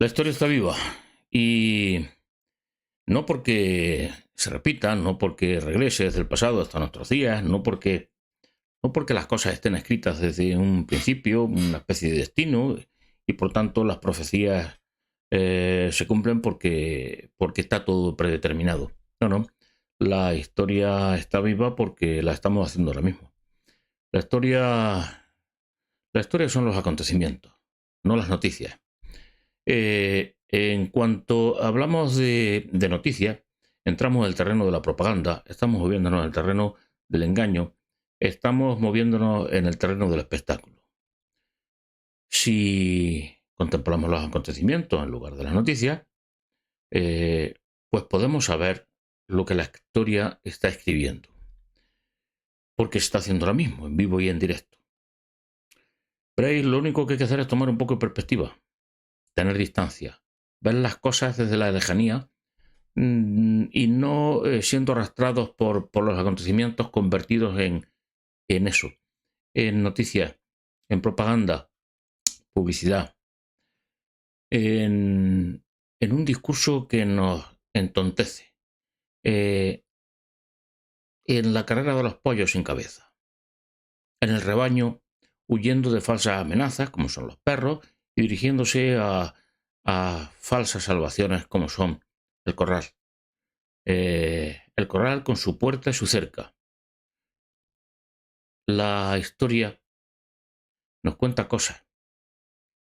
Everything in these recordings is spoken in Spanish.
La historia está viva y no porque se repita, no porque regrese desde el pasado hasta nuestros días, no porque las cosas estén escritas desde un principio, una especie de destino, y por tanto las profecías se cumplen porque está todo predeterminado. No, no. La historia está viva porque la estamos haciendo ahora mismo. La historia, la historia son los acontecimientos, no las noticias. En cuanto hablamos de noticias, entramos en el terreno de la propaganda, estamos moviéndonos en el terreno del engaño, estamos moviéndonos en el terreno del espectáculo. Si contemplamos los acontecimientos en lugar de las noticias, eh, pues podemos saber lo que la historia está escribiendo, porque se está haciendo ahora mismo, en vivo y en directo. Veréis, lo único que hay que hacer es tomar un poco de perspectiva, tener distancia, ver las cosas desde la lejanía y no siendo arrastrados por los acontecimientos convertidos en eso, en noticias, en propaganda, publicidad, en un discurso que nos entontece, eh, en la carrera de los pollos sin cabeza, en el rebaño huyendo de falsas amenazas como son los perros y dirigiéndose a falsas salvaciones como son el corral. El corral con su puerta y su cerca. La historia nos cuenta cosas,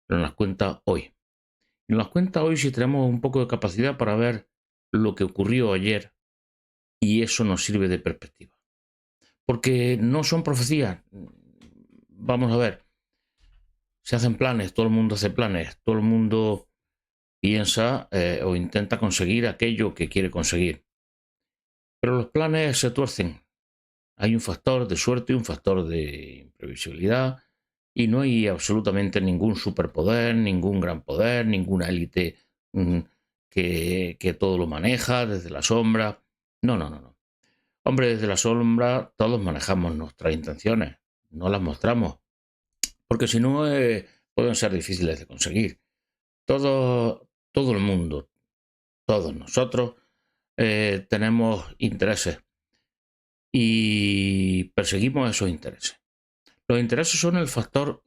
pero nos cuenta hoy. Y nos cuenta hoy si tenemos un poco de capacidad para ver lo que ocurrió ayer y eso nos sirve de perspectiva. Porque no son profecías. Vamos a ver, se hacen planes, todo el mundo hace planes, todo el mundo piensa o intenta conseguir aquello que quiere conseguir. Pero los planes se tuercen. Hay un factor de suerte y un factor de imprevisibilidad y no hay absolutamente ningún superpoder, ningún gran poder, ninguna élite que todo lo maneja desde la sombra. No, no, no, no. Hombre, desde la sombra todos manejamos nuestras intenciones, no las mostramos, porque si no pueden ser difíciles de conseguir. Todo el mundo, todos nosotros, tenemos intereses y perseguimos esos intereses. Los intereses son el factor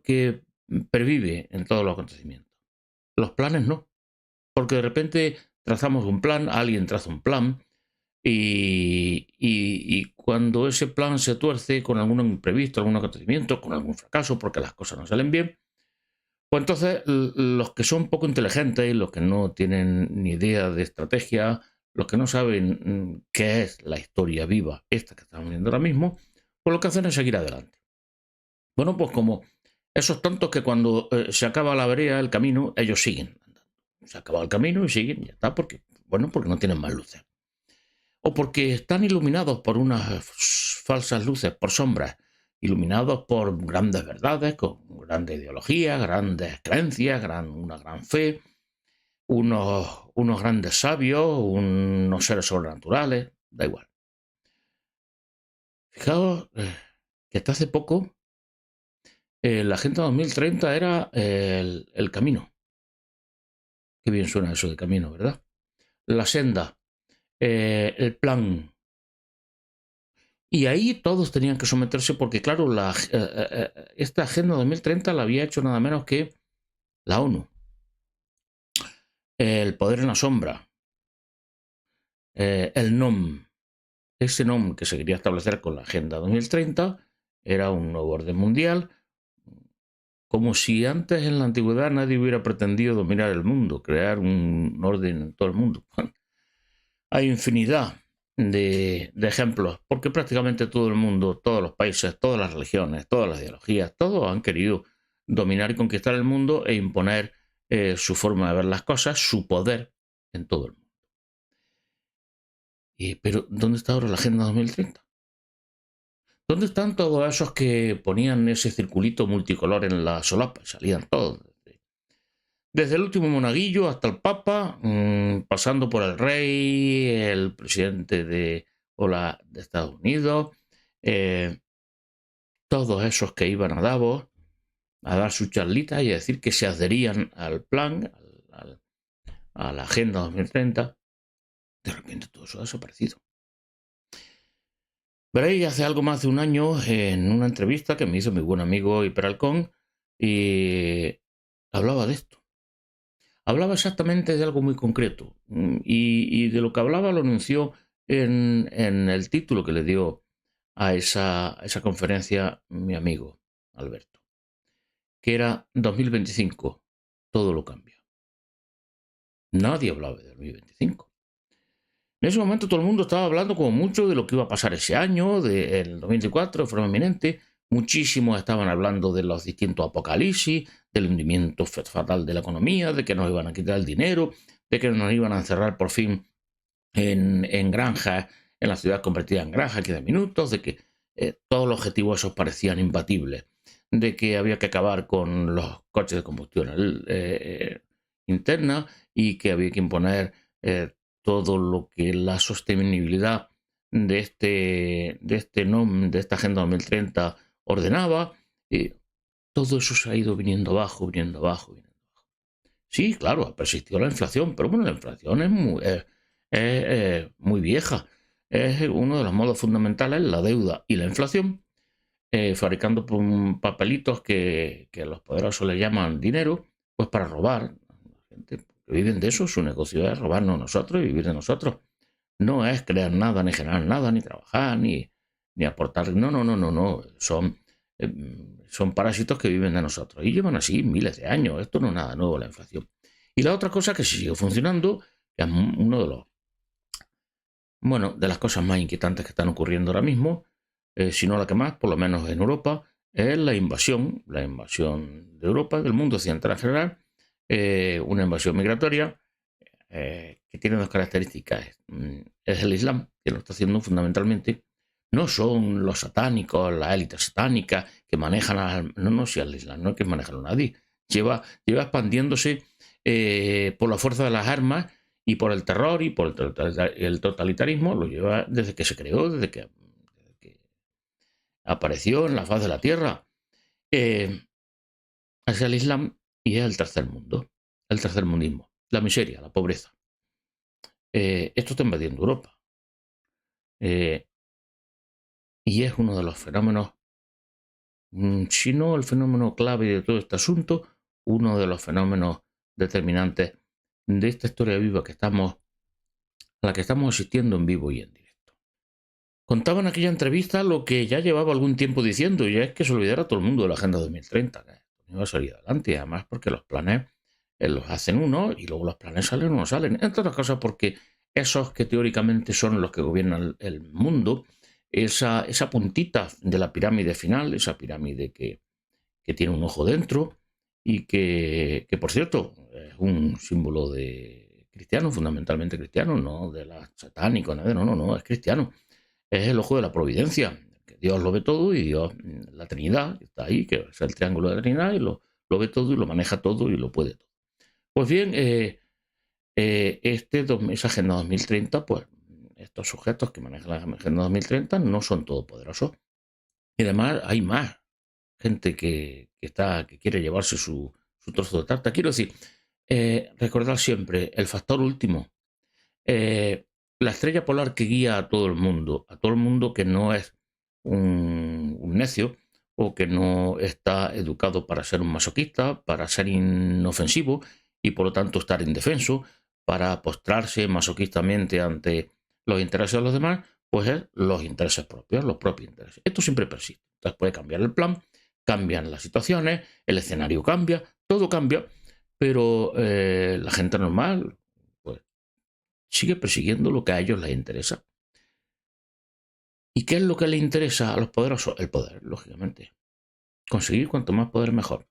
que pervive en todos los acontecimientos. Los planes no, porque de repente trazamos un plan, alguien traza un plan y cuando ese plan se tuerce con algún imprevisto, algún acontecimiento, con algún fracaso, porque las cosas no salen bien, pues entonces los que son poco inteligentes, los que no tienen ni idea de estrategia, los que no saben qué es la historia viva, esta que estamos viendo ahora mismo, pues lo que hacen es seguir adelante. Bueno, pues como esos tontos que cuando se acaba la vereda, el camino, ellos siguen andando. Se acaba el camino y siguen, ya está, porque no tienen más luces. O porque están iluminados por unas falsas luces, por sombras, iluminados por grandes verdades, con grandes ideologías, grandes creencias, una gran fe, unos grandes sabios, unos seres sobrenaturales, da igual. Fijaos que hasta hace poco la Agenda 2030 era el camino. Qué bien suena eso de camino, ¿verdad? La senda, el plan. Y ahí todos tenían que someterse porque, claro, esta Agenda 2030 la había hecho nada menos que la ONU. El poder en la sombra, el NOM. Ese NOM que se quería establecer con la Agenda 2030 era un nuevo orden mundial, como si antes en la antigüedad nadie hubiera pretendido dominar el mundo, crear un orden en todo el mundo. Hay infinidad de ejemplos, porque prácticamente todo el mundo, todos los países, todas las religiones, todas las ideologías, todos han querido dominar y conquistar el mundo e imponer su forma de ver las cosas, su poder en todo el mundo. Pero, ¿dónde está ahora la Agenda 2030? ¿Dónde están todos esos que ponían ese circulito multicolor en la solapa? Salían todos. Desde el último monaguillo hasta el Papa, pasando por el rey, el presidente de Estados Unidos, todos esos que iban a Davos, a dar sus charlitas y a decir que se adherían al plan, a la Agenda 2030. De repente todo eso ha desaparecido. Veréis, hace algo más de un año, en una entrevista que me hizo mi buen amigo Hiperalcón, y hablaba de esto. Hablaba exactamente de algo muy concreto. Y de lo que hablaba lo anunció en el título que le dio a esa conferencia mi amigo Alberto, que era 2025, todo lo cambia. Nadie hablaba de 2025. En ese momento todo el mundo estaba hablando como mucho de lo que iba a pasar ese año, del 2024, de forma inminente. Muchísimos estaban hablando de los distintos apocalipsis, del hundimiento fatal de la economía, de que nos iban a quitar el dinero, de que nos iban a encerrar por fin en granjas, en la ciudad convertida en granja, 15 minutos, de que todos los objetivos esos parecían imbatibles, de que había que acabar con los coches de combustión interna y que había que imponer todo lo que la sostenibilidad de esta Agenda 2030 ordenaba. Todo eso se ha ido viniendo abajo, viniendo abajo, viniendo abajo. Sí, claro, ha persistido la inflación, pero bueno, la inflación es muy vieja. Es uno de los modos fundamentales, la deuda y la inflación, fabricando papelitos que los poderosos le llaman dinero, pues para robar. La gente que viven de eso, su negocio es robarnos nosotros y vivir de nosotros. No es crear nada, ni generar nada, ni trabajar, ni aportar. No, no, no, no, no. Son parásitos que viven de nosotros. Y llevan así miles de años. Esto no es nada nuevo, la inflación. Y la otra cosa que sigue funcionando, que es uno de los, bueno, de las cosas más inquietantes que están ocurriendo ahora mismo, si no la que más, por lo menos en Europa, es la invasión de Europa, del mundo occidental en general, una invasión migratoria que tiene dos características. Es el Islam, que lo está haciendo fundamentalmente. No son los satánicos, la élite satánica que manejan no, si el Islam no es que manejan a nadie. Lleva expandiéndose por la fuerza de las armas y por el terror y por el totalitarismo. Lo lleva desde que se creó, desde que apareció en la faz de la tierra. Es el Islam y es el tercer mundo, el tercermundismo, la miseria, la pobreza. Esto está invadiendo Europa. Y es uno de los fenómenos, si no el fenómeno clave de todo este asunto, uno de los fenómenos determinantes de esta historia viva a la que estamos asistiendo en vivo y en directo. Contaba en aquella entrevista lo que ya llevaba algún tiempo diciendo, y es que se olvidara todo el mundo de la Agenda 2030, que no iba a salir adelante, y además porque los planes los hacen unos y luego los planes salen o no salen. Entre otras cosas porque esos que teóricamente son los que gobiernan el mundo, esa puntita de la pirámide final, esa pirámide que tiene un ojo dentro y que por cierto es un símbolo de cristiano, fundamentalmente cristiano, no de la satánico, no, es cristiano. Es el ojo de la providencia, que Dios lo ve todo y Dios, la Trinidad, está ahí, que es el triángulo de la Trinidad y lo ve todo y lo maneja todo y lo puede todo. Pues bien, esa Agenda 2030, pues estos sujetos que manejan la Agenda 2030 no son todopoderosos. Y además hay más gente que quiere llevarse su trozo de tarta. Quiero decir, recordar siempre el factor último. La estrella polar que guía a todo el mundo que no es un necio o que no está educado para ser un masoquista, para ser inofensivo y por lo tanto estar indefenso, para postrarse masoquistamente ante los intereses de los demás, pues es los intereses propios, los propios intereses. Esto siempre persiste. Entonces puede cambiar el plan, cambian las situaciones, el escenario cambia, todo cambia, pero la gente normal pues sigue persiguiendo lo que a ellos les interesa. ¿Y qué es lo que les interesa a los poderosos? El poder, lógicamente. Conseguir cuanto más poder mejor.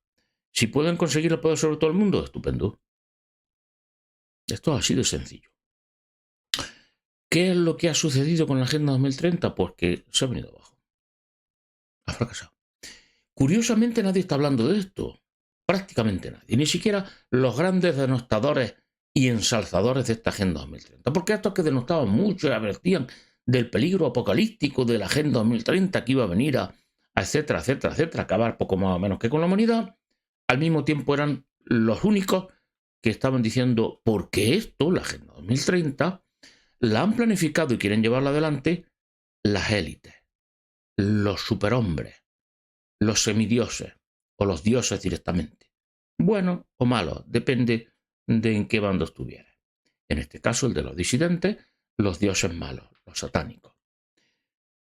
Si pueden conseguir el poder sobre todo el mundo, estupendo. Esto es así de sencillo. ¿Qué es lo que ha sucedido con la Agenda 2030? Pues que se ha venido abajo. Ha fracasado. Curiosamente nadie está hablando de esto. Prácticamente nadie. Ni siquiera los grandes denostadores y ensalzadores de esta Agenda 2030. Porque estos que denostaban mucho y advertían del peligro apocalíptico de la Agenda 2030 que iba a venir a etcétera, etcétera, etcétera, acabar poco más o menos que con la humanidad, al mismo tiempo eran los únicos que estaban diciendo, porque esto, la Agenda 2030, la han planificado y quieren llevarla adelante las élites, los superhombres, los semidioses o los dioses directamente. Buenos o malos, depende de en qué bando estuvieras. En este caso, el de los disidentes, los dioses malos, los satánicos.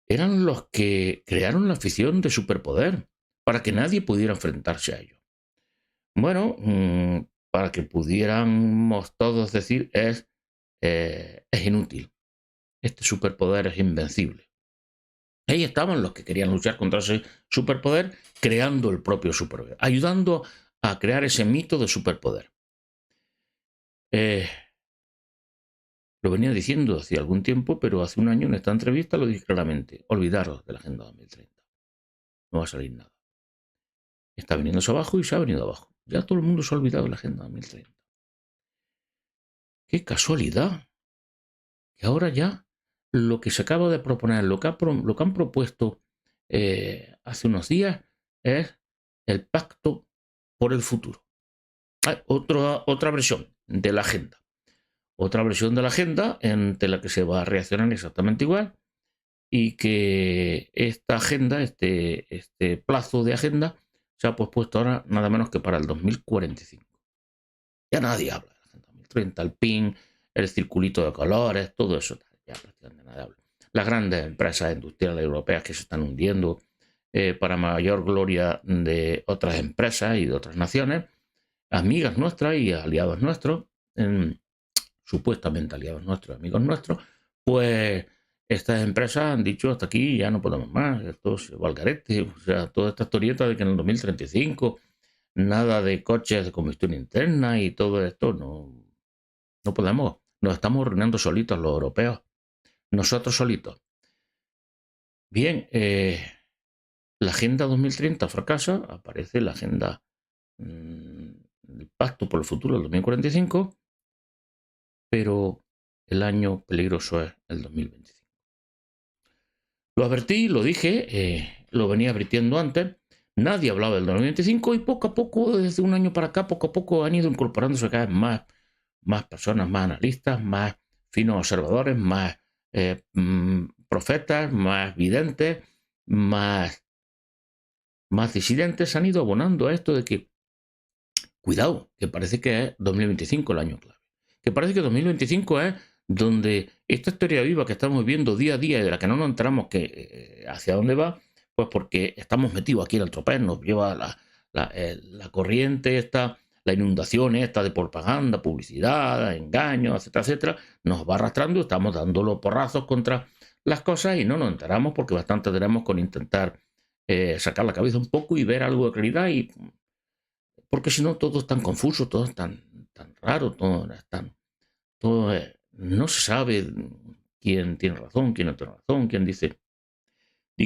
Eran los que crearon la afición de superpoder para que nadie pudiera enfrentarse a ellos. Bueno, para que pudiéramos todos decir es inútil. Este superpoder es invencible. Ahí estaban los que querían luchar contra ese superpoder, creando el propio superpoder, ayudando a crear ese mito de superpoder. Lo venía diciendo hace algún tiempo, pero hace un año en esta entrevista lo dije claramente. Olvidaros de la Agenda 2030. No va a salir nada. Está viniéndose abajo y se ha venido abajo. Ya todo el mundo se ha olvidado de la Agenda 2030. ¡Qué casualidad! Que ahora ya lo que se acaba de proponer, lo que han propuesto hace unos días es el pacto por el futuro. Otra versión de la agenda. Otra versión de la agenda entre la que se va a reaccionar exactamente igual y que esta agenda, este plazo de agenda, se ha pospuesto ahora nada menos que para el 2045. Ya nadie habla de la agenda 2030, el PIN, el circulito de colores, todo eso. Ya prácticamente nadie habla. Las grandes empresas industriales europeas que se están hundiendo para mayor gloria de otras empresas y de otras naciones, amigas nuestras y aliados nuestros, supuestamente aliados nuestros, amigos nuestros, pues estas empresas han dicho hasta aquí, ya no podemos más, esto es valgarete, o sea, toda esta historieta de que en el 2035 nada de coches de combustión interna y todo esto, no podemos, nos estamos arruinando solitos los europeos, nosotros solitos. Bien, la Agenda 2030 fracasa, aparece la Agenda el Pacto por el Futuro del 2045, pero el año peligroso es el 2025. Lo advertí, lo dije, lo venía advirtiendo antes, nadie hablaba del 2025 y poco a poco, desde un año para acá, poco a poco han ido incorporándose cada vez más personas, más analistas, más finos observadores, más profetas, más videntes, más disidentes, han ido abonando a esto de que cuidado, que parece que es 2025 el año clave. Que parece que 2025 es donde esta historia viva que estamos viviendo día a día y de la que no nos enteramos que, hacia dónde va, pues porque estamos metidos aquí en el tropez, nos lleva la corriente esta, la inundación esta de propaganda, publicidad, engaños, etcétera, etcétera, nos va arrastrando, estamos dando los porrazos contra las cosas y no nos enteramos porque bastante tenemos con intentar sacar la cabeza un poco y ver algo de claridad y porque si no todo es tan confuso, todo es tan raro, no se sabe quién tiene razón, quién no tiene razón, quién dice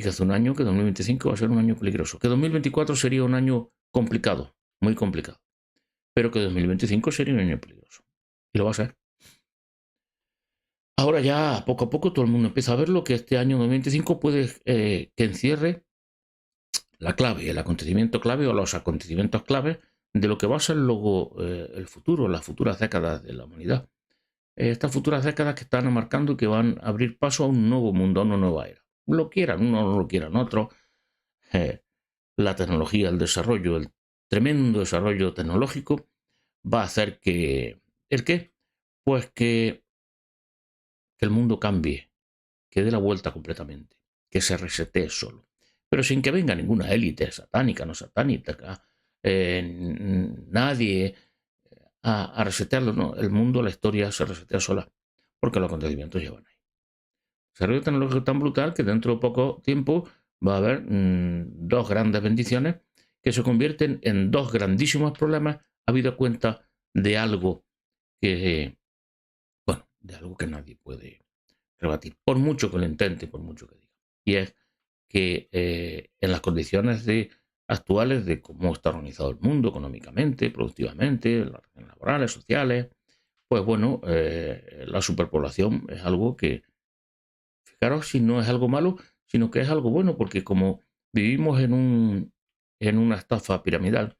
hace un año que 2025 va a ser un año peligroso, que 2024 sería un año complicado, muy complicado, pero que 2025 sería un año peligroso. Y lo va a ser. Ahora ya, poco a poco, todo el mundo empieza a verlo, que este año 2025 puede que encierre la clave, el acontecimiento clave o los acontecimientos clave de lo que va a ser luego el futuro, las futuras décadas de la humanidad. Estas futuras décadas que están marcando y que van a abrir paso a un nuevo mundo, a una nueva era. Lo quieran uno, no lo quieran otro. La tecnología, el desarrollo, el tremendo desarrollo tecnológico va a hacer que... ¿El qué? Pues que el mundo cambie, que dé la vuelta completamente, que se resetee solo. Pero sin que venga ninguna élite satánica, no satánica, nadie a resetearlo, no. El mundo, la historia se resetea sola, porque los acontecimientos llevan ahí. Desarrollo tecnológico tan brutal que dentro de poco tiempo va a haber dos grandes bendiciones que se convierten en dos grandísimos problemas, habido cuenta de algo que, bueno, de algo que nadie puede rebatir, por mucho que lo intente, por mucho que diga. Y es que en las condiciones actuales de cómo está organizado el mundo económicamente, productivamente, las relaciones laborales, sociales, pues bueno, la superpoblación es algo que, fijaros si no es algo malo, sino que es algo bueno, porque como vivimos en una estafa piramidal,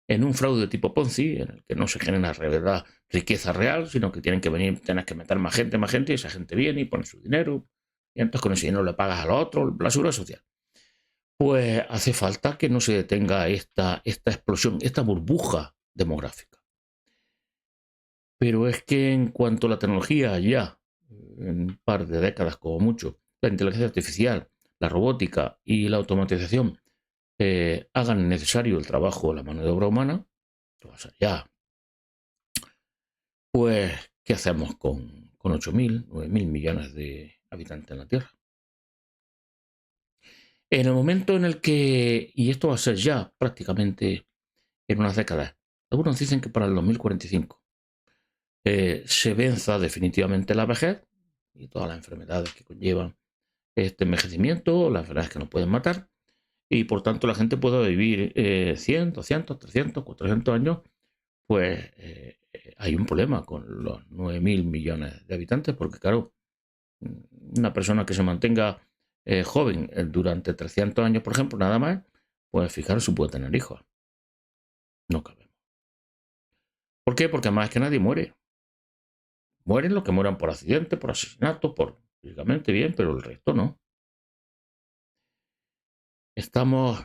en un fraude tipo Ponzi, en el que no se genera verdad riqueza real, sino que tienen que venir, tienes que meter más gente, y esa gente viene y pone su dinero, y entonces con ese dinero le pagas al otro, la seguridad social. Pues hace falta que no se detenga esta explosión, esta burbuja demográfica. Pero es que en cuanto a la tecnología, ya en un par de décadas como mucho, la inteligencia artificial, la robótica y la automatización hagan necesario el trabajo, la mano de obra humana, o sea, ya, pues, ¿qué hacemos con 8.000, 9.000 millones de habitantes en la Tierra? En el momento en el que, y esto va a ser ya prácticamente en unas décadas, algunos dicen que para el 2045 se venza definitivamente la vejez y todas las enfermedades que conllevan este envejecimiento, las enfermedades que nos pueden matar, y por tanto la gente pueda vivir 100, 200, 300, 400 años, pues hay un problema con los 9.000 millones de habitantes, porque claro, una persona que se mantenga joven durante 300 años, por ejemplo, nada más, pues fijaros si puede tener hijos. No cabemos. ¿Por qué? Porque más que nadie muere. Mueren los que mueran por accidente, por asesinato, por físicamente bien, pero el resto no. Estamos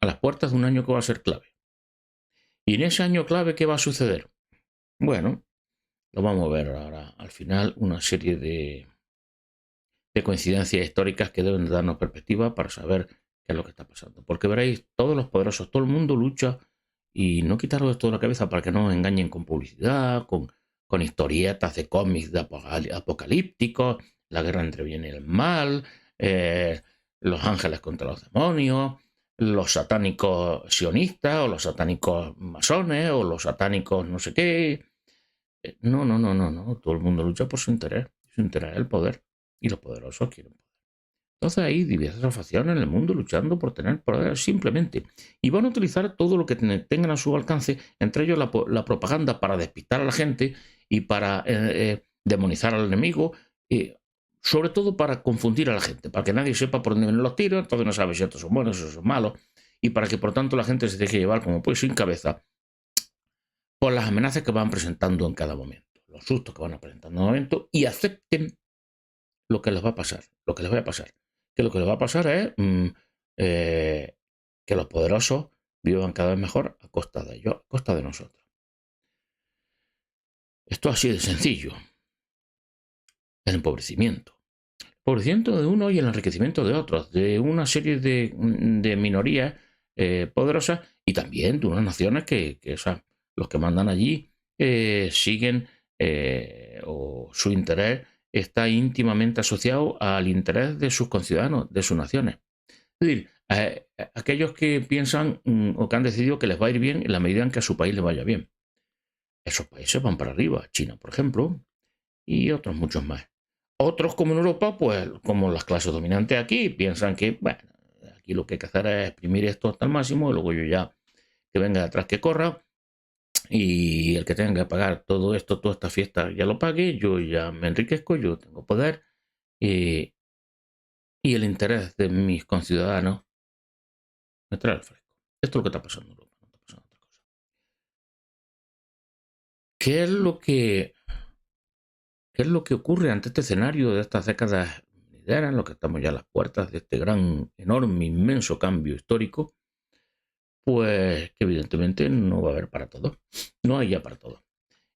a las puertas de un año que va a ser clave. Y en ese año clave, ¿qué va a suceder? Bueno, lo vamos a ver ahora. Al final, una serie de coincidencias históricas que deben darnos perspectiva para saber qué es lo que está pasando. Porque veréis, todos los poderosos, todo el mundo lucha y no quitaros esto de la cabeza para que no os engañen con publicidad, con historietas de cómics de apocalípticos, la guerra entre bien y el mal, los ángeles contra los demonios, los satánicos sionistas o los satánicos masones o los satánicos no sé qué. No, no, no, no, no. Todo el mundo lucha por su interés. Su interés es el poder. Y los poderosos quieren poder. Entonces hay diversas facciones en el mundo luchando por tener poder simplemente. Y van a utilizar todo lo que tengan a su alcance, entre ellos la propaganda para despistar a la gente y para demonizar al enemigo. Sobre todo para confundir a la gente, para que nadie sepa por dónde vienen los tiros, entonces no sabe si estos son buenos o son malos. Y para que por tanto la gente se deje llevar como pues sin cabeza por las amenazas que van presentando en cada momento, los sustos que van presentando en cada momento, y acepten lo que les va a pasar, lo que les va a pasar. Que lo que les va a pasar es que los poderosos vivan cada vez mejor a costa de ellos, a costa de nosotros. Esto así de sencillo. El empobrecimiento. El empobrecimiento de uno y el enriquecimiento de otros, de una serie de minorías poderosas y también de unas naciones que o sea, los que mandan allí siguen o su interés está íntimamente asociado al interés de sus conciudadanos, de sus naciones. Es decir, aquellos que piensan o que han decidido que les va a ir bien en la medida en que a su país le vaya bien. Esos países van para arriba, China, por ejemplo, y otros muchos más. Otros, como en Europa, pues como las clases dominantes aquí, piensan que, bueno, aquí lo que hay que hacer es exprimir esto hasta el máximo, y luego yo ya, que venga detrás que corra, y el que tenga que pagar todo esto, toda esta fiesta, ya lo pague, yo ya me enriquezco, yo tengo poder, y el interés de mis conciudadanos me trae el fresco. Esto es lo que está pasando en Europa, no está pasando otra cosa. ¿Qué es lo que ocurre ante este escenario de estas décadas venideras, en lo que estamos ya a las puertas de este gran, enorme, inmenso cambio histórico? Pues que evidentemente no va a haber para todos. No hay ya para todos.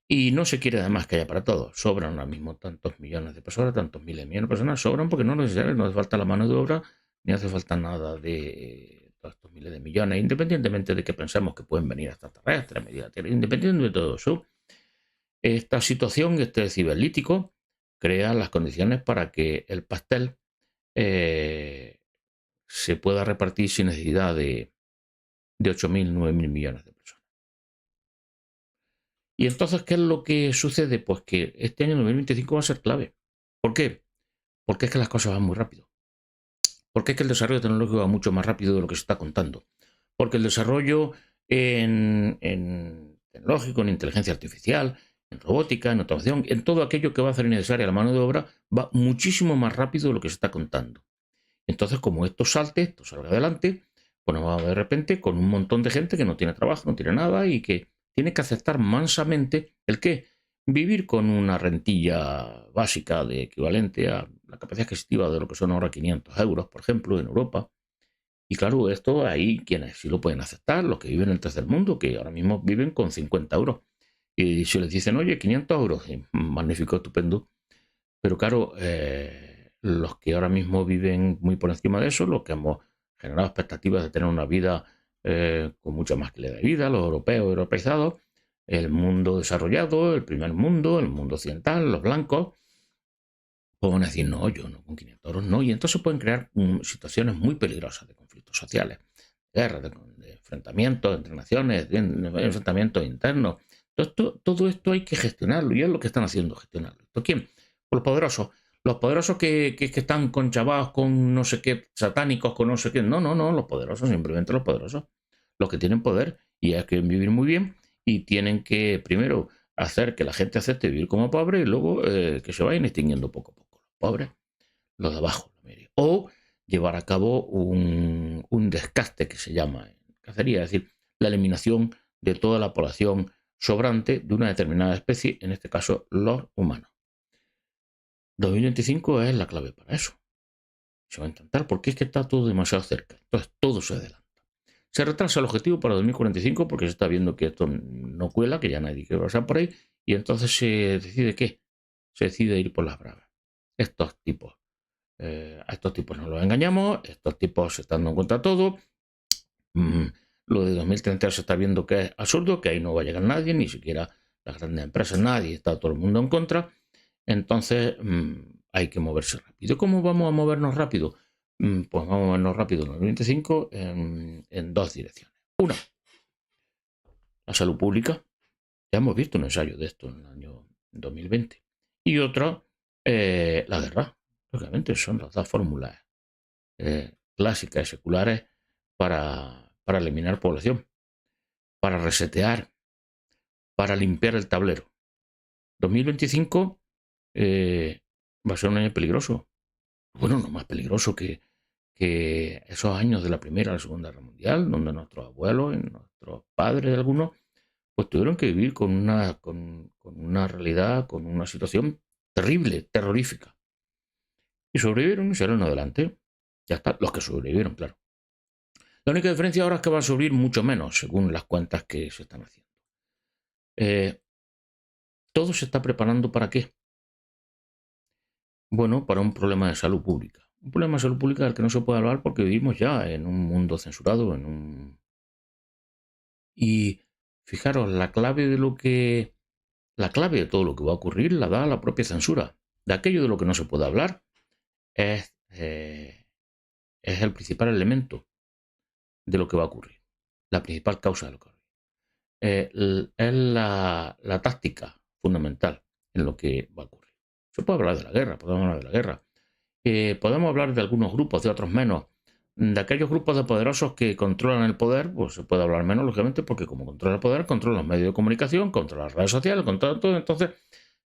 Y no se quiere además que haya para todos. Sobran ahora mismo tantos millones de personas, tantos miles de millones de personas. Sobran porque no es necesario, no hace falta la mano de obra, ni hace falta nada de todos estos miles de millones, independientemente de que pensemos que pueden venir extraterrestres, independientemente de todo eso. Esta situación, este ciberlítico, crea las condiciones para que el pastel se pueda repartir sin necesidad de 8.000, 9.000 millones de personas. Y entonces, ¿qué es lo que sucede? Pues que este año 2025 va a ser clave. ¿Por qué? Porque es que las cosas van muy rápido. Porque es que el desarrollo tecnológico va mucho más rápido de lo que se está contando. Porque el desarrollo en tecnológico, en inteligencia artificial, en robótica, en automación, en todo aquello que va a hacer necesaria la mano de obra, va muchísimo más rápido de lo que se está contando. Entonces, como esto salte, esto salga adelante, Pues nos vamos de repente con un montón de gente que no tiene trabajo, no tiene nada y que tiene que aceptar mansamente el qué, vivir con una rentilla básica de equivalente a la capacidad adquisitiva de lo que son ahora 500 euros, por ejemplo, en Europa. Y claro, esto hay quienes sí lo pueden aceptar, los que viven en el tercer mundo, que ahora mismo viven con 50 euros. Y si les dicen, oye, 500 euros, magnífico, estupendo. Pero claro, los que ahora mismo viven muy por encima de eso, los que hemos generado expectativas de tener una vida con mucha más calidad de vida, los europeos, europeizados, el mundo desarrollado, el primer mundo, el mundo occidental, los blancos, pues van a decir, no, yo no, con 500 euros no. Y entonces pueden crear situaciones muy peligrosas de conflictos sociales, guerras, de enfrentamientos entre naciones, de enfrentamientos internos. Todo esto hay que gestionarlo y es lo que están haciendo, gestionarlo. ¿Esto quién? Pues los poderosos. Los poderosos que están conchavados con no sé qué, satánicos, con no sé qué. No, no, no, los poderosos, simplemente los poderosos. Los que tienen poder y ya quieren vivir muy bien y tienen que, primero, hacer que la gente acepte vivir como pobre y luego que se vayan extinguiendo poco a poco. Los pobres, los de abajo, la media. O llevar a cabo un descaste que se llama en cacería, es decir, la eliminación de toda la población sobrante de una determinada especie, en este caso los humanos. 2025 es la clave para eso. Se va a intentar porque es que está todo demasiado cerca. Entonces todo se adelanta. Se retrasa el objetivo para 2045 porque se está viendo que esto no cuela, que ya nadie quiere pasar por ahí, y entonces se decide qué. Se decide ir por las bravas. Estos tipos. A estos tipos no los engañamos, estos tipos se están dando cuenta de todo. Lo de 2030 se está viendo que es absurdo, que ahí no va a llegar nadie, ni siquiera las grandes empresas, nadie, está todo el mundo en contra. Entonces hay que moverse rápido. ¿Cómo vamos a movernos rápido? Pues vamos a movernos rápido en el 2025 en dos direcciones. Una, la salud pública. Ya hemos visto un ensayo de esto en el año 2020. Y otra, la guerra. Lógicamente son las dos fórmulas clásicas y seculares para eliminar población, para resetear, para limpiar el tablero. 2025 va a ser un año peligroso. Bueno, no más peligroso que esos años de la Primera y la Segunda Guerra Mundial, donde nuestros abuelos y nuestros padres, algunos, pues tuvieron que vivir con una realidad, con una situación terrible, terrorífica. Y sobrevivieron y salieron adelante. Ya está, los que sobrevivieron, claro. La única diferencia ahora es que va a subir mucho menos, según las cuentas que se están haciendo. Todo se está preparando ¿para qué? Bueno, para un problema de salud pública. Un problema de salud pública del que no se puede hablar porque vivimos ya en un mundo censurado, Y fijaros, la clave de todo lo que va a ocurrir la da la propia censura. De aquello de lo que no se puede hablar es el principal elemento de lo que va a ocurrir. La principal causa de lo que va a ocurrir. Es la táctica fundamental en lo que va a ocurrir. Se puede hablar de la guerra, podemos hablar de la guerra. Podemos hablar de algunos grupos, de otros menos. De aquellos grupos de poderosos que controlan el poder, pues se puede hablar menos, lógicamente, porque como controla el poder, controla los medios de comunicación, controla las redes sociales, controla todo, entonces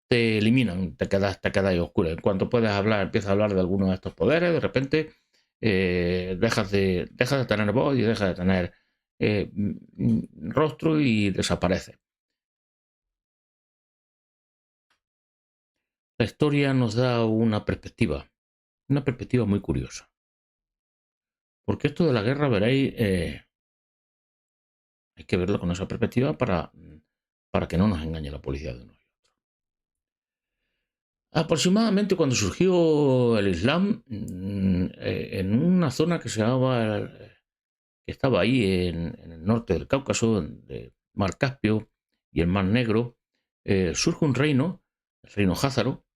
te eliminan, te quedas ahí oscuro. En cuanto puedes hablar, empiezas a hablar de alguno de estos poderes, de repente dejas de tener voz y dejas de tener rostro y desaparece. La historia nos da una perspectiva muy curiosa. Porque esto de la guerra, veréis, hay que verlo con esa perspectiva para que no nos engañe la policía de uno y otro. Aproximadamente cuando surgió el Islam, en una zona que se llamaba, que estaba ahí en el norte del Cáucaso, de Mar Caspio y el Mar Negro, surge un reino, el reino házaro,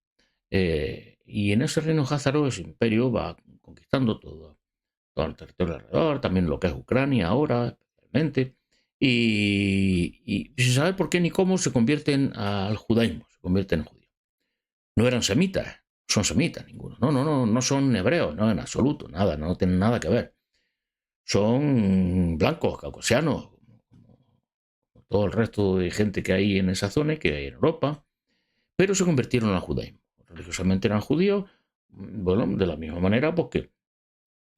y en ese reino házaro ese imperio va conquistando todo el territorio alrededor, también lo que es Ucrania ahora, especialmente, y se sabe por qué ni cómo se convierten al judaísmo, se convierten en judíos. No eran semitas, son semitas ninguno, no son hebreos, no en absoluto, nada, no tienen nada que ver. Son blancos, caucasianos, como todo el resto de gente que hay en esa zona, que hay en Europa, pero se convirtieron al judaísmo. Religiosamente eran judíos, bueno, de la misma manera, porque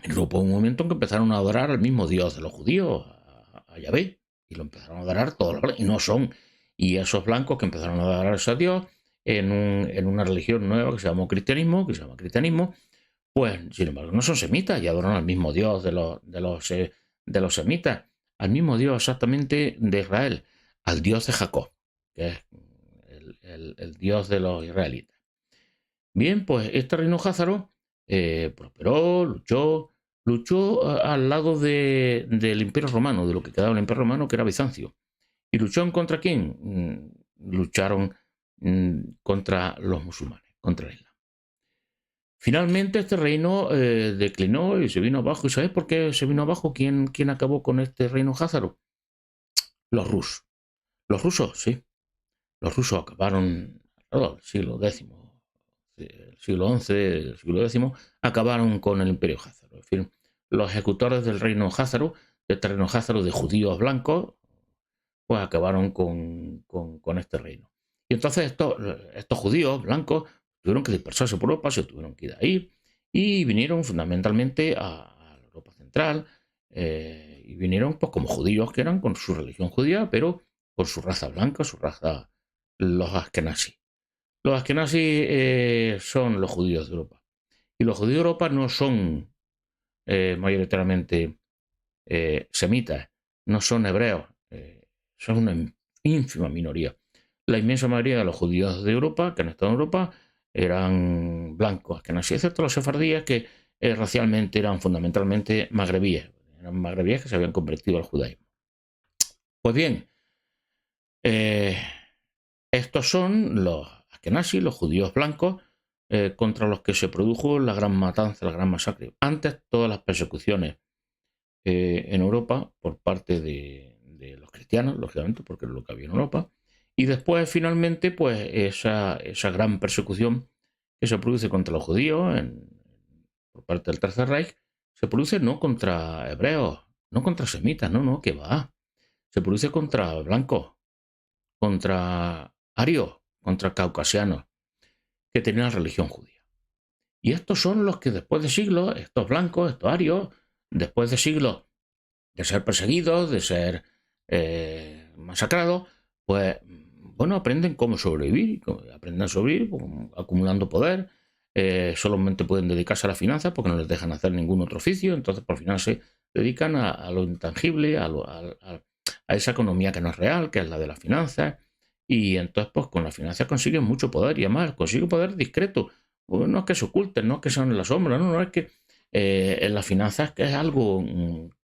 Hubo un momento en que empezaron a adorar al mismo Dios de los judíos, a Yahvé, y lo empezaron a adorar todos los blancos, y no son. Y esos blancos que empezaron a adorar a ese Dios en una religión nueva que se llamó cristianismo, que se llama cristianismo, pues sin embargo no son semitas y adoran al mismo Dios de los semitas, al mismo Dios exactamente de Israel, al Dios de Jacob, que es el Dios de los israelitas. Bien, pues este reino házaro prosperó, luchó al lado del Imperio Romano, de lo que quedaba del Imperio Romano, que era Bizancio. ¿Y luchó en contra quién? Lucharon contra los musulmanes, contra el Islam. Finalmente este reino declinó y se vino abajo. ¿Y sabes por qué se vino abajo? ¿Quién acabó con este reino házaro? Los rusos. Los rusos, sí. Los rusos acabaron alrededor del siglo X, el siglo XI, el siglo X, acabaron con el imperio házaro. En fin, los ejecutores del reino házaro, del reino házaro de judíos blancos, pues acabaron con este reino. Y entonces estos judíos blancos tuvieron que dispersarse por Europa, se tuvieron que ir de ahí, y vinieron fundamentalmente a Europa Central, y vinieron pues como judíos que eran, con su religión judía, pero con su raza blanca, su raza, los askenazí. Los askenazí son los judíos de Europa. Y los judíos de Europa no son mayoritariamente semitas, no son hebreos, son una ínfima minoría. La inmensa mayoría de los judíos de Europa, que han estado en Europa, eran blancos, que así, excepto los sefardíes, que racialmente eran fundamentalmente magrebíes. Eran magrebíes que se habían convertido al judaísmo. Pues bien, estos son los askenazis, los judíos blancos, contra los que se produjo la gran matanza, la gran masacre. Antes, todas las persecuciones en Europa por parte de los cristianos, lógicamente, porque es lo que había en Europa. Y después, finalmente, pues esa gran persecución que se produce contra los judíos por parte del Tercer Reich, se produce no contra hebreos, no contra semitas, no, que va. Se produce contra blancos, contra arios, contra caucasianos, que tenían religión judía. Y estos son los que después de siglos, estos blancos, estos arios, después de siglos de ser perseguidos, de ser masacrados, pues bueno, aprenden cómo sobrevivir, aprenden a sobrevivir acumulando poder, solamente pueden dedicarse a la finanza porque no les dejan hacer ningún otro oficio, entonces por final se dedican a lo intangible, a esa economía que no es real, que es la de las finanzas, y entonces pues con las finanzas consiguen mucho poder, y además consiguen poder discreto. Pues, no es que se oculten, no es que sean en la sombra, no, es que en las finanzas que es algo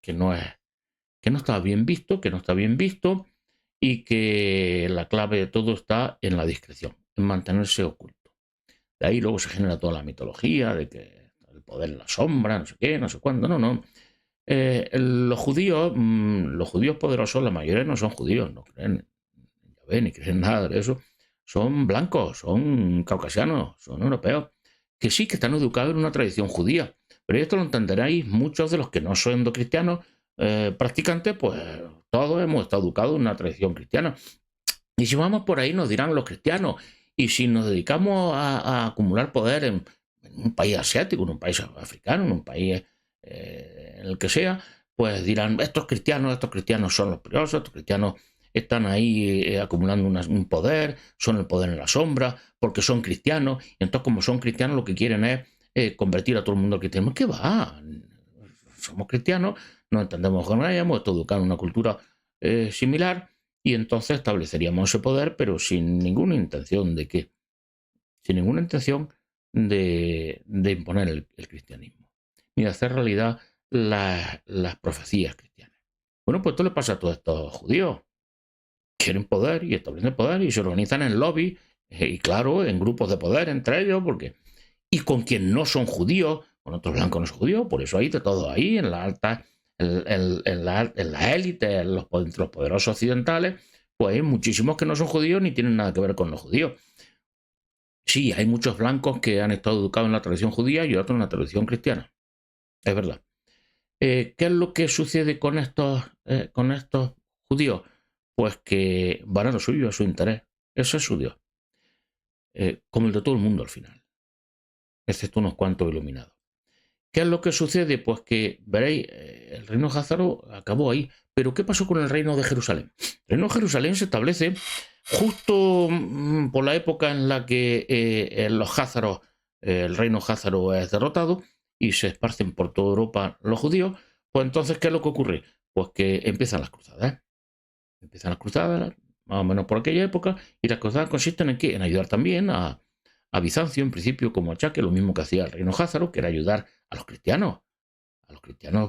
que no está bien visto, y que la clave de todo está en la discreción, en mantenerse oculto. De ahí luego se genera toda la mitología de que el poder en la sombra, no sé qué, no sé cuándo, no. Los judíos poderosos, la mayoría no son judíos, no creen en Yahvé ni creen nada de eso. Son blancos, son caucasianos, son europeos, que sí que están educados en una tradición judía. Pero esto lo entenderéis muchos de los que no son cristianos practicantes, pues todos hemos estado educados en una tradición cristiana. Y si vamos por ahí nos dirán los cristianos, y si nos dedicamos a acumular poder en un país asiático, en un país africano, en un país en el que sea, pues dirán, estos cristianos son los peligrosos, estos cristianos están ahí acumulando un poder, son el poder en la sombra, porque son cristianos, y entonces como son cristianos lo que quieren es convertir a todo el mundo al cristianismo. ¿Qué va? Somos cristianos, nos entendemos con ella, hemos estado educados en una cultura similar, y entonces estableceríamos ese poder, pero sin ninguna intención de qué, sin ninguna intención de imponer el cristianismo, ni de hacer realidad las profecías cristianas. Bueno, pues esto le pasa a todos estos judíos. Quieren poder y establecen poder y se organizan en lobby, y claro, en grupos de poder entre ellos, porque y con quien no son judíos, con otros blancos no son judíos, por eso hay de todo ahí, en la alta, en la élite, entre los poderosos occidentales, pues hay muchísimos que no son judíos ni tienen nada que ver con los judíos. Sí, hay muchos blancos que han estado educados en la tradición judía y otros en la tradición cristiana. Es verdad. ¿Qué es lo que sucede con estos judíos? Pues que van a lo suyo, a su interés. Ese es su Dios. Como el de todo el mundo al final, excepto unos cuantos iluminados. ¿Qué es lo que sucede? Pues que, veréis, el reino házaro acabó ahí. Pero ¿qué pasó con el reino de Jerusalén? El reino de Jerusalén se establece justo por la época en la que los házaros, el reino házaro es derrotado y se esparcen por toda Europa los judíos. Pues entonces, ¿qué es lo que ocurre? Pues que empiezan las cruzadas. Empiezan las cruzadas, más o menos por aquella época, y las cruzadas consisten en qué? En ayudar también a Bizancio, en principio, como achaque, lo mismo que hacía el reino házaro, que era ayudar a los cristianos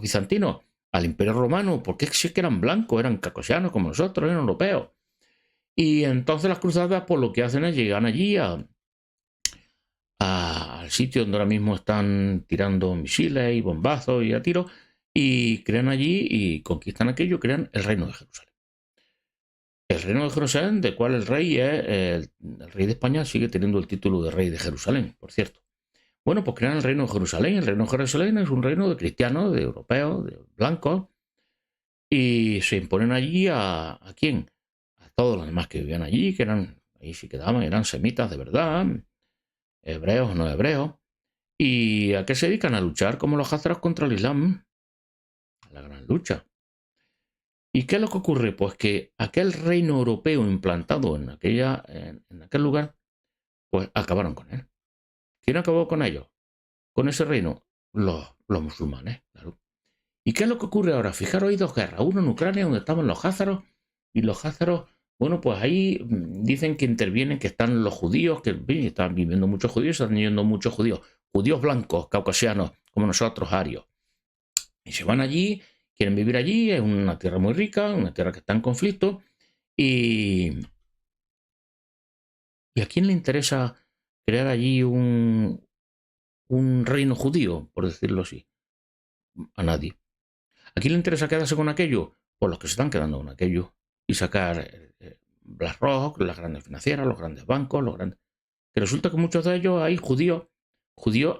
bizantinos, al imperio romano, porque sí que eran blancos, eran caucasianos como nosotros, eran europeos. Y entonces las cruzadas, pues lo que hacen es llegar allí al sitio donde ahora mismo están tirando misiles y bombazos y a tiros, y crean allí y conquistan aquello, crean el reino de Jerusalén. El reino de Jerusalén, de cual el rey es, el rey de España sigue teniendo el título de rey de Jerusalén, por cierto. Bueno, pues crean el reino de Jerusalén. El reino de Jerusalén es un reino de cristianos, de europeos, de blancos, y se imponen allí ¿a quién? A todos los demás que vivían allí, que eran, ahí sí quedaban, eran semitas de verdad, hebreos o no hebreos. ¿Y a qué se dedican? A luchar como los házaros contra el Islam, a la gran lucha. ¿Y qué es lo que ocurre? Pues que aquel reino europeo implantado en aquel lugar, pues acabaron con él. ¿Quién acabó con ellos? Con ese reino, los musulmanes, claro. ¿Y qué es lo que ocurre ahora? Fijaros, hay dos guerras. Uno en Ucrania, donde estaban los házaros, y los házaros, bueno, pues ahí dicen que intervienen, que están los judíos, que están viviendo muchos judíos, están yendo muchos judíos blancos, caucasianos, como nosotros, arios. Y se van allí, quieren vivir allí, es una tierra muy rica, una tierra que está en conflicto, y ¿a quién le interesa crear allí un reino judío, por decirlo así? A nadie. ¿A quién le interesa quedarse con aquello? Pues los que se están quedando con aquello. Y sacar BlackRock, las grandes financieras, los grandes bancos, los grandes... Que resulta que muchos de ellos hay judíos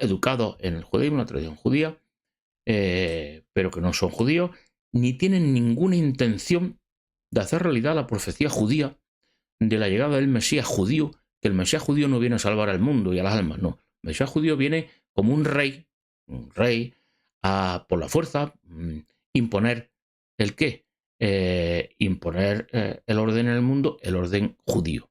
educados en el judaísmo, una tradición judía, pero que no son judíos, ni tienen ninguna intención de hacer realidad la profecía judía de la llegada del Mesías judío, que el Mesías judío no viene a salvar al mundo y a las almas, no. El Mesías judío viene como un rey, a, por la fuerza, imponer el qué, imponer el orden en el mundo, el orden judío,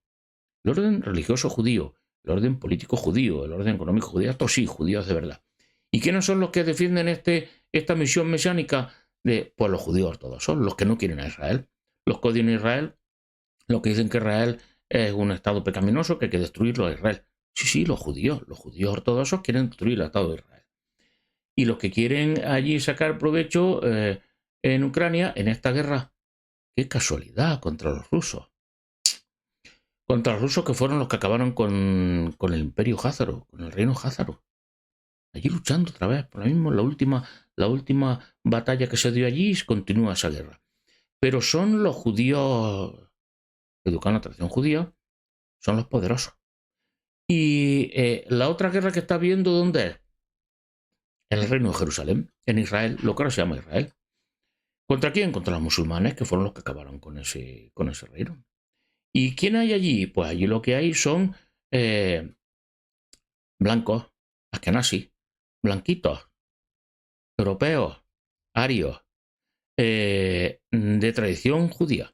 el orden religioso judío, el orden político judío, el orden económico judío, estos sí, judíos de verdad. ¿Y quiénes son los que defienden esta misión mesiánica? Pues los judíos ortodoxos, los que no quieren a Israel, los que odian a Israel, los que dicen que Israel es un estado pecaminoso, que hay que destruirlo a Israel. Sí, sí, los judíos ortodoxos quieren destruir el estado de Israel. Y los que quieren allí sacar provecho en Ucrania, en esta guerra, qué casualidad, contra los rusos. Contra los rusos, que fueron los que acabaron con el imperio házaro, con el reino házaro. Allí luchando otra vez, por lo mismo, la última batalla que se dio allí, continúa esa guerra. Pero son los judíos, educados en la tradición judía, son los poderosos. Y la otra guerra que está viendo, ¿dónde es? En el reino de Jerusalén, en Israel, lo que ahora se llama Israel. ¿Contra quién? Contra los musulmanes, que fueron los que acabaron con ese reino. ¿Y quién hay allí? Pues allí lo que hay son blancos, askenazis, blanquitos, europeos, arios, de tradición judía.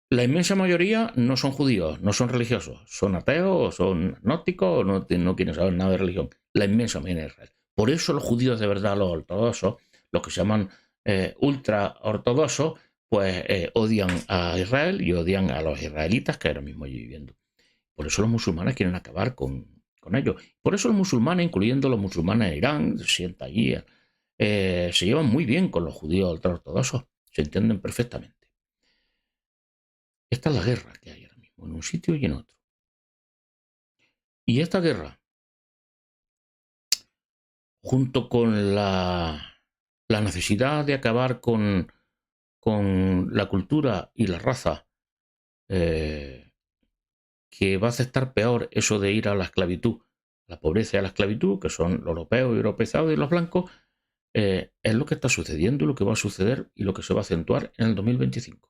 La inmensa mayoría no son judíos, no son religiosos, son ateos, son gnósticos, no quieren saber nada de religión. La inmensa mayoría de Israel. Por eso los judíos de verdad, los ortodoxos, los que se llaman ultra ortodoxos, pues odian a Israel y odian a los israelitas que ahora mismo allí viviendo. Por eso los musulmanes quieren acabar con ellos. Por eso los musulmanes, incluyendo los musulmanes en Irán, se sientan allí, se llevan muy bien con los judíos ultra ortodoxos, se entienden perfectamente. Esta es la guerra que hay ahora mismo, en un sitio y en otro. Y esta guerra, junto con la necesidad de acabar con la cultura y la raza, que va a aceptar peor eso de ir a la esclavitud, la pobreza y a la esclavitud, que son los europeos y europeizados y los blancos, es lo que está sucediendo y lo que va a suceder y lo que se va a acentuar en el 2025.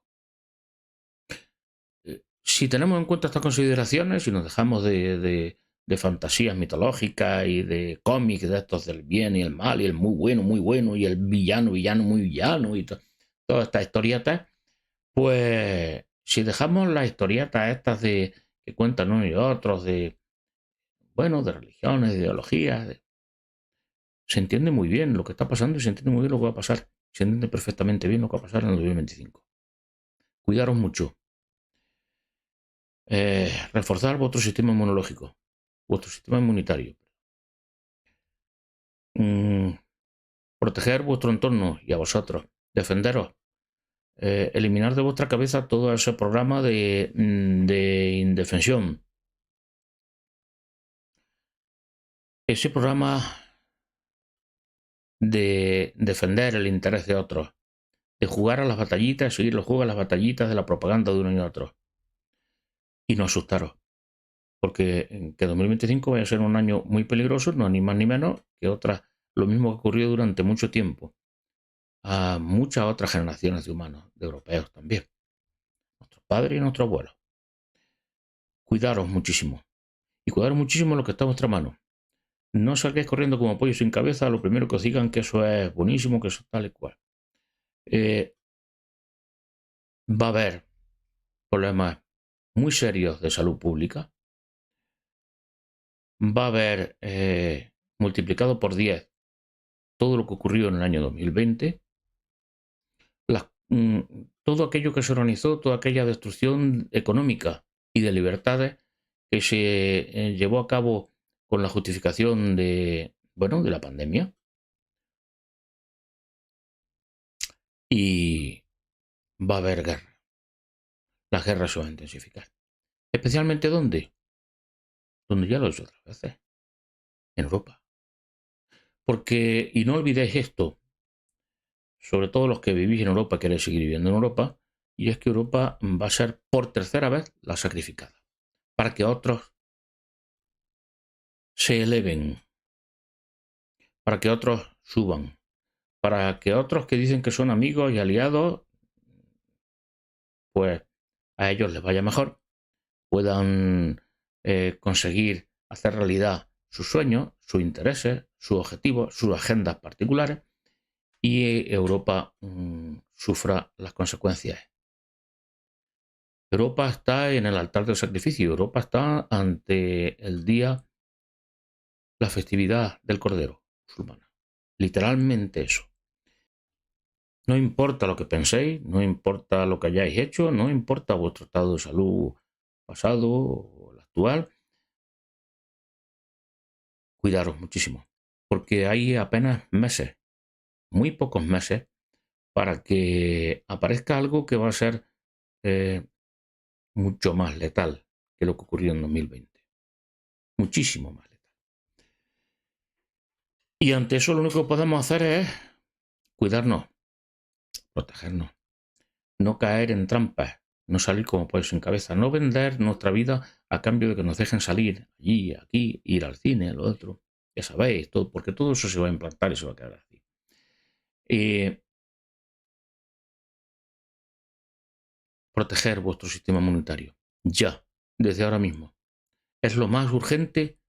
Si tenemos en cuenta estas consideraciones y nos dejamos de de fantasías mitológicas y de cómics de estos del bien y el mal y el muy bueno y el villano, muy villano y todas estas historietas, pues si dejamos las historietas estas de que cuentan unos y otros de, bueno, de religiones, de ideologías, se entiende muy bien lo que está pasando y se entiende muy bien lo que va a pasar. Se entiende perfectamente bien lo que va a pasar en el 2025. Cuidaros mucho. Reforzar vuestro sistema inmunológico, vuestro sistema inmunitario. Proteger vuestro entorno y a vosotros. Defenderos. Eliminar de vuestra cabeza todo ese programa de indefensión. Ese programa de defender el interés de otros. De jugar a las batallitas, seguir los juegos a las batallitas de la propaganda de uno y otro. Y no asustaros. Porque que 2025 vaya a ser un año muy peligroso, no ni más ni menos que otras, lo mismo que ocurrió durante mucho tiempo a muchas otras generaciones de humanos, de europeos también, nuestros padres y nuestros abuelos. Cuidaros muchísimo y cuidaros muchísimo lo que está en vuestra mano. No salgáis corriendo como pollo sin cabeza, lo primero que os digan que eso es buenísimo, que eso es tal y cual. Va a haber problemas muy serios de salud pública. Va a haber multiplicado por 10 todo lo que ocurrió en el año 2020. Todo aquello que se organizó, toda aquella destrucción económica y de libertades que se llevó a cabo con la justificación de, bueno, de la pandemia. Y va a haber guerra. Las guerras se van a intensificar. ¿Especialmente dónde? Donde ya lo he hecho otras veces. En Europa. Porque, y no olvidéis esto, sobre todo los que vivís en Europa, queréis seguir viviendo en Europa, y es que Europa va a ser por tercera vez la sacrificada. Para que otros se eleven, para que otros suban, para que otros que dicen que son amigos y aliados, pues a ellos les vaya mejor, puedan conseguir hacer realidad sus sueños, sus intereses, sus objetivos, sus agendas particulares y Europa sufra las consecuencias. Europa está en el altar del sacrificio, Europa está ante el día, la festividad del Cordero musulmana. Literalmente eso. No importa lo que penséis, no importa lo que hayáis hecho, no importa vuestro estado de salud pasado o el actual, cuidaros muchísimo, porque hay apenas meses, muy pocos meses, para que aparezca algo que va a ser eh, mucho más letal que lo que ocurrió en 2020. Muchísimo más letal. Y ante eso lo único que podemos hacer es cuidarnos, protegernos, no caer en trampas, no salir como pollo sin cabeza, no vender nuestra vida a cambio de que nos dejen salir allí, aquí, ir al cine, lo otro. Ya sabéis, todo, porque todo eso se va a implantar y se va a quedar así. Proteger vuestro sistema inmunitario, ya, desde ahora mismo. Es lo más urgente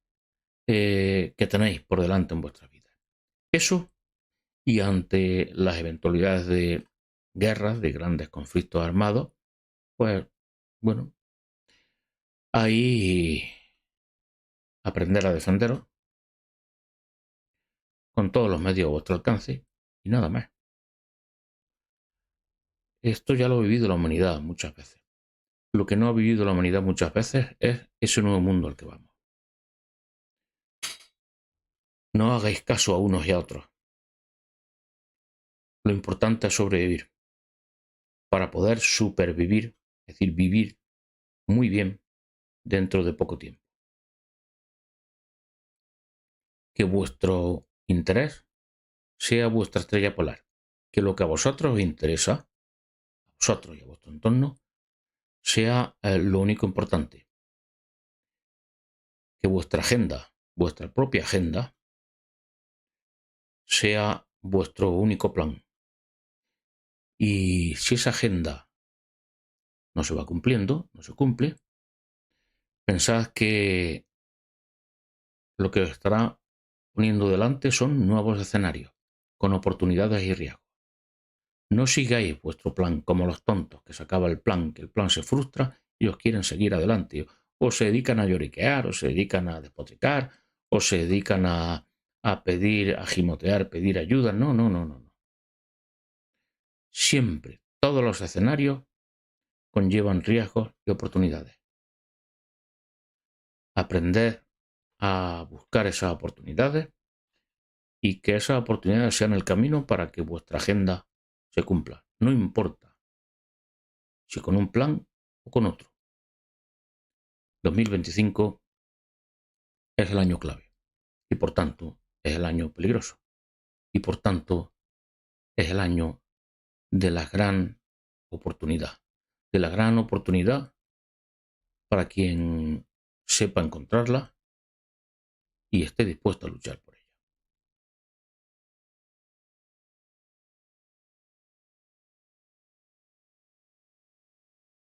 que tenéis por delante en vuestra vida. Eso y ante las eventualidades de guerras, de grandes conflictos armados, pues bueno, ahí aprender a defenderos con todos los medios a vuestro alcance y nada más. Esto ya lo ha vivido la humanidad muchas veces. Lo que no ha vivido la humanidad muchas veces es ese nuevo mundo al que vamos. No hagáis caso a unos y a otros. Lo importante es sobrevivir para poder supervivir, es decir, vivir muy bien dentro de poco tiempo. Que vuestro interés sea vuestra estrella polar. Que lo que a vosotros os interesa, a vosotros y a vuestro entorno, sea lo único importante. Que vuestra agenda, vuestra propia agenda, sea vuestro único plan. Y si esa agenda no se va cumpliendo, no se cumple, pensad que lo que os estará poniendo delante son nuevos escenarios, con oportunidades y riesgos. No sigáis vuestro plan como los tontos, que se acaba el plan, que el plan se frustra y os quieren seguir adelante. O se dedican a lloriquear, o se dedican a despotricar, o se dedican a pedir, a gimotear, pedir ayuda. No, no, no, no. Siempre, todos los escenarios conllevan riesgos y oportunidades. Aprended a buscar esas oportunidades y que esas oportunidades sean el camino para que vuestra agenda se cumpla. No importa si con un plan o con otro. 2025 es el año clave y por tanto es el año peligroso y por tanto es el año de la gran oportunidad. De la gran oportunidad para quien sepa encontrarla y esté dispuesto a luchar por ella.